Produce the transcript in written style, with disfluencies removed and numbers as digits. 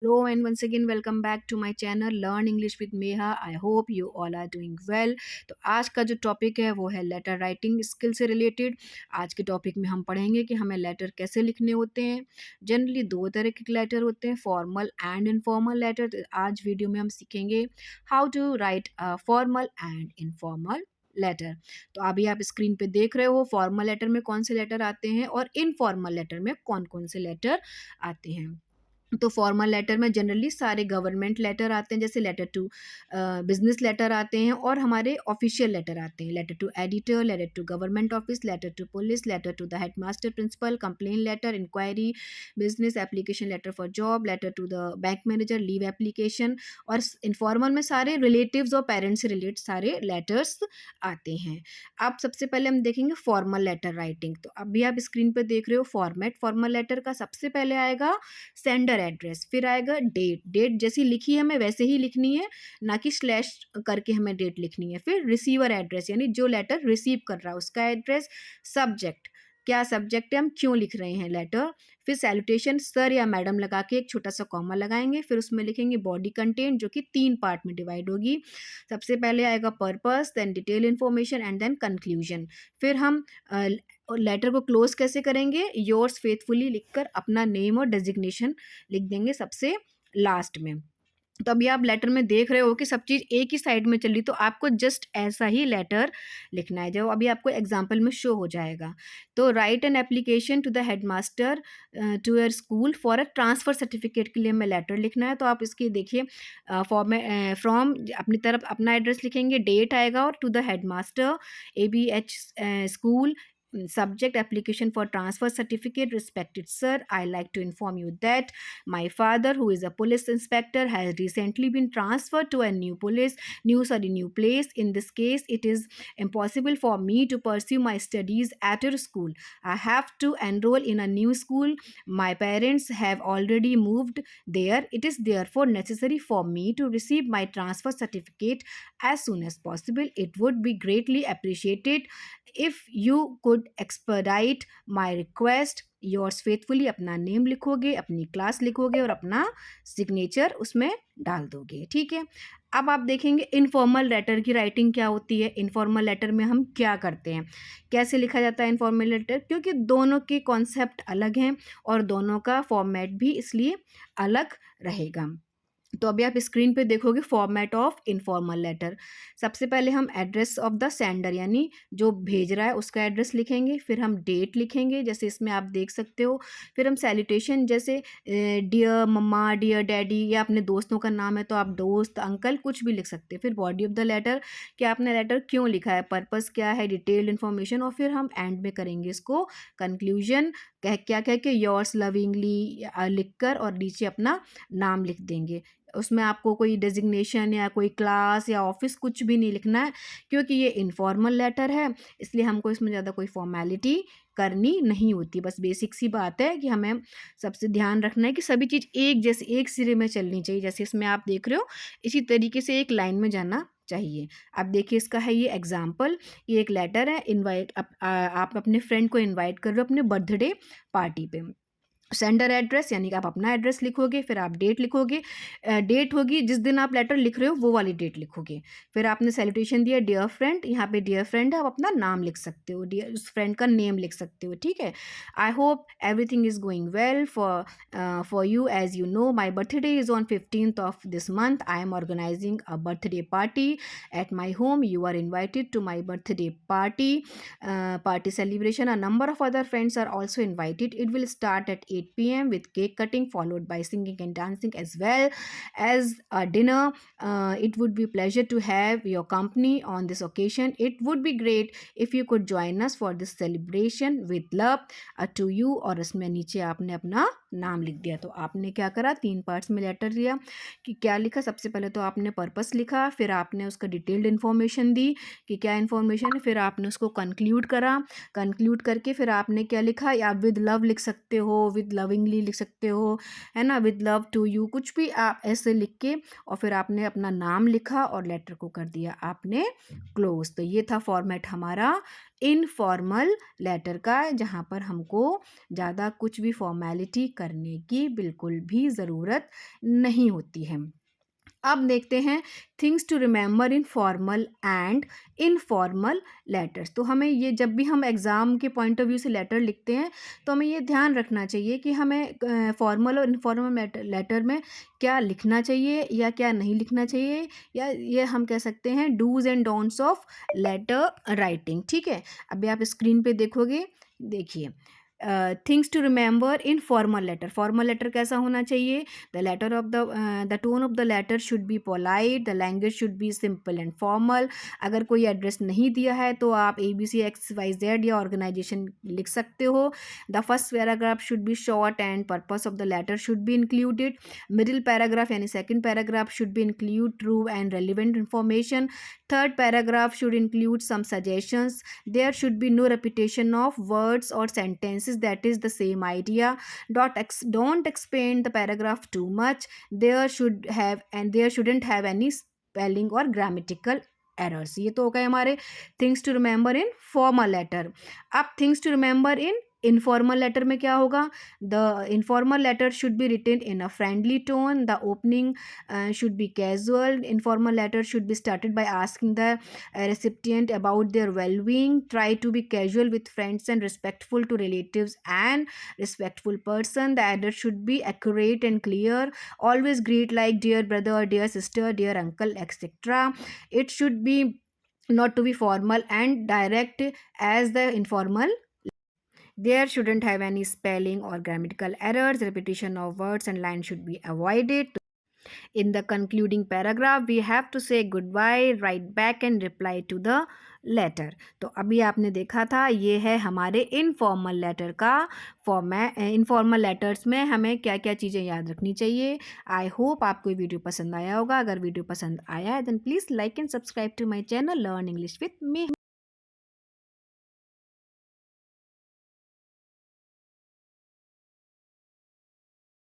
Hello and once again welcome back to my channel Learn English with Meha. I hope you all are doing well. तो आज का जो topic है वो है लेटर राइटिंग स्किल से रिलेटेड। आज के टॉपिक में हम पढ़ेंगे कि हमें लेटर कैसे लिखने होते हैं। जनरली दो तरह के लेटर होते हैं, फॉर्मल एंड इनफॉर्मल लेटर। तो आज वीडियो में हम सीखेंगे how to write a formal and informal letter. तो अभी आप स्क्रीन पे देख रहे हो फॉर्मल लेटर में कौन से लेटर आते हैं और इनफॉर्मल लेटर में कौन कौन से लेटर आते हैं। तो फॉर्मल लेटर में जनरली सारे गवर्नमेंट लेटर आते हैं, जैसे लेटर टू बिजनेस लेटर आते हैं और हमारे ऑफिशियल लेटर आते हैं, letter to editor, letter to government office, letter to police, letter to the headmaster principal, complain letter, inquiry, business application letter for job, letter to the bank manager, leave application. और informal में सारे relatives और parents से related सारे letters आते हैं। अब सबसे पहले हम देखेंगे फॉर्मल लेटर राइटिंग। तो अभी आप स्क्रीन पर देख रहे हो फॉर्मेट फॉर्मल लेटर का। सबसे पहले आएगा सेंडर एड्रेस, फिर आएगा डेट, डेट जैसी लिखी है हमें वैसे ही लिखनी है, ना कि स्लैश करके हमें डेट लिखनी है। फिर रिसीवर एड्रेस यानी जो लेटर रिसीव कर रहा है उसका एड्रेस, सब्जेक्ट क्या सब्जेक्ट है, हम क्यों लिख रहे हैं लेटर। फिर सैल्यूटेशन सर या मैडम लगा के एक छोटा सा कॉमा लगाएंगे, फिर उसमें लिखेंगे बॉडी कंटेंट जो कि 3 पार्ट में डिवाइड होगी। सबसे पहले आएगा purpose, then detail information and then conclusion. फिर हम लेटर को क्लोज कैसे करेंगे, योर्स फेथफुली लिखकर अपना नेम और डेजिग्नेशन लिख देंगे सबसे लास्ट में। तो अभी आप लेटर में देख रहे हो कि सब चीज़ एक ही साइड में चल रही, तो आपको जस्ट ऐसा ही लेटर लिखना है जो अभी आपको एग्जाम्पल में शो हो जाएगा। तो write an application to the headmaster to your school for a transfer certificate के लिए हमें लेटर लिखना है। तो आप इसकी देखिए फ्रॉम अपनी तरफ अपना एड्रेस लिखेंगे, डेट आएगा और to the headmaster ABH school, subject application for transfer certificate. Respected sir, I like to inform you that my father, who is a police inspector, has recently been transferred to a new place. In this case, it is impossible for me to pursue my studies at your school. I have to enroll in a new school. My parents have already moved there. It is therefore necessary for me to receive my transfer certificate as soon as possible. It would be greatly appreciated if you could expedite my request. Yours faithfully अपना name लिखोगे, अपनी class लिखोगे और अपना signature उसमें डाल दोगे। ठीक है। अब आप देखेंगे इनफॉर्मल लेटर की राइटिंग क्या होती है। इनफॉर्मल लेटर में हम क्या करते हैं, कैसे लिखा जाता है इनफॉर्मल लेटर, क्योंकि दोनों के कॉन्सेप्ट अलग हैं और दोनों का फॉर्मेट भी इसलिए अलग रहेगा। तो अभी आप स्क्रीन पे देखोगे फॉर्मेट ऑफ इनफॉर्मल लेटर। सबसे पहले हम एड्रेस ऑफ द सेंडर यानी जो भेज रहा है उसका एड्रेस लिखेंगे, फिर हम डेट लिखेंगे जैसे इसमें आप देख सकते हो। फिर हम सैल्यूटेशन जैसे डियर मम्मा, डियर डैडी, या अपने दोस्तों का नाम है तो आप दोस्त, अंकल कुछ भी लिख सकते हैं। फिर बॉडी ऑफ द लेटर कि आपने लेटर क्यों लिखा है, पर्पस क्या है, डिटेल्ड इन्फॉर्मेशन। और फिर हम एंड में करेंगे इसको कंक्लूजन, क्या कह के योर्स लविंगली लिखकर और नीचे अपना नाम लिख देंगे। उसमें आपको कोई डेजिग्नेशन या कोई क्लास या ऑफिस कुछ भी नहीं लिखना है, क्योंकि ये इनफॉर्मल लेटर है इसलिए हमको इसमें ज़्यादा कोई फॉर्मेलिटी करनी नहीं होती। बस बेसिक सी बात है कि हमें सबसे ध्यान रखना है कि सभी चीज़ एक जैसे एक सिरे में चलनी चाहिए। जैसे इसमें आप देख रहे हो इसी तरीके से एक लाइन में जाना चाहिए। अब देखिए इसका है ये एग्जाम्पल, ये एक लेटर है, इनवाइट आप अपने फ्रेंड को इनवाइट कर रहे हो अपने बर्थडे पार्टी पे। सेंडर एड्रेस यानी कि आप अपना एड्रेस लिखोगे, फिर आप डेट लिखोगे, डेट होगी जिस दिन आप लेटर लिख रहे हो वो वाली डेट लिखोगे। फिर आपने सैल्यूटेशन दिया डियर फ्रेंड, यहाँ पे डियर फ्रेंड है, आप अपना नाम लिख सकते हो, डियर उस फ्रेंड का नेम लिख सकते हो। ठीक है। I hope everything is going well for you. As you know my birthday is on 15th of this month. I am organising a birthday party at my home. You are invited to my birthday party celebration. A number of other friends are also invited. It will start at 8 p.m. with cake cutting followed by singing and dancing as well as a dinner. It would be pleasure to have your company on this occasion. It would be great if you could join us for this celebration. With love to you. और इसमें नीचे आपने अपना नाम लिख दिया। तो आपने क्या करा, 3 पार्ट्स में लेटर दिया कि क्या लिखा। सबसे पहले तो आपने पर्पस लिखा, फिर आपने उसका डिटेल्ड इन्फॉर्मेशन दी कि क्या इन्फॉर्मेशन है, फिर आपने उसको कंक्लूड करा। कंक्लूड करके फिर आपने क्या लिखा, या विद लव लिख सकते हो, विद लविंगली लिख सकते हो, है ना, विद लव टू यू, कुछ भी आप ऐसे लिख के और फिर आपने अपना नाम लिखा और लेटर को कर दिया आपने क्लोज। तो ये था फॉर्मेट हमारा इनफॉर्मल लेटर का, जहाँ पर हमको ज़्यादा कुछ भी फॉर्मेलिटी करने की बिल्कुल भी ज़रूरत नहीं होती है। अब देखते हैं things to remember in formal and informal letters. तो हमें ये जब भी हम एग्ज़ाम के पॉइंट ऑफ व्यू से लेटर लिखते हैं तो हमें ये ध्यान रखना चाहिए कि हमें फॉर्मल और इनफॉर्मल लेटर में क्या लिखना चाहिए या क्या नहीं लिखना चाहिए, या ये हम कह सकते हैं dos and don'ts of letter writing. ठीक है, अभी आप स्क्रीन पे देखोगे, देखिए things to remember in formal letter. Formal letter कैसा होना चाहिए? The tone of the letter should be polite, the language should be simple and formal. अगर कोई एड्रेस नहीं दिया है तो आप ABCXYZ या ऑर्गेनाइजेशन लिख सकते हो। The first paragraph should be short and purpose of the letter should be included. Middle paragraph यानी second paragraph should be include true and relevant information. Third paragraph should include some suggestions. There should be no repetition of words or sentences that is the same idea. Don't expand the paragraph too much. There shouldn't have any spelling or grammatical errors. ये तो हो गए हमारे things to remember in formal letter. अब things to remember in informal letter में क्या होगा? The informal letter should be written in a friendly tone, the opening should be casual, informal letter should be started by asking the recipient about their well-being. Try to be casual with friends and respectful to relatives and respectful person. The address should be accurate and clear. Always greet like dear brother, dear sister, dear uncle, etc. It should be not to be formal and direct as the informal. There shouldn't have any spelling or grammatical errors. Repetition of words and lines should be avoided. In the concluding paragraph, we have to say goodbye, write back and reply to the letter. तो अभी आपने देखा था, ये है हमारे informal letter का format. Informal letters में हमें क्या क्या चीज़ें याद रखनी चाहिए। आई होप आपको ये वीडियो पसंद आया होगा। अगर वीडियो पसंद आया है then please like and subscribe to my channel learn English with me.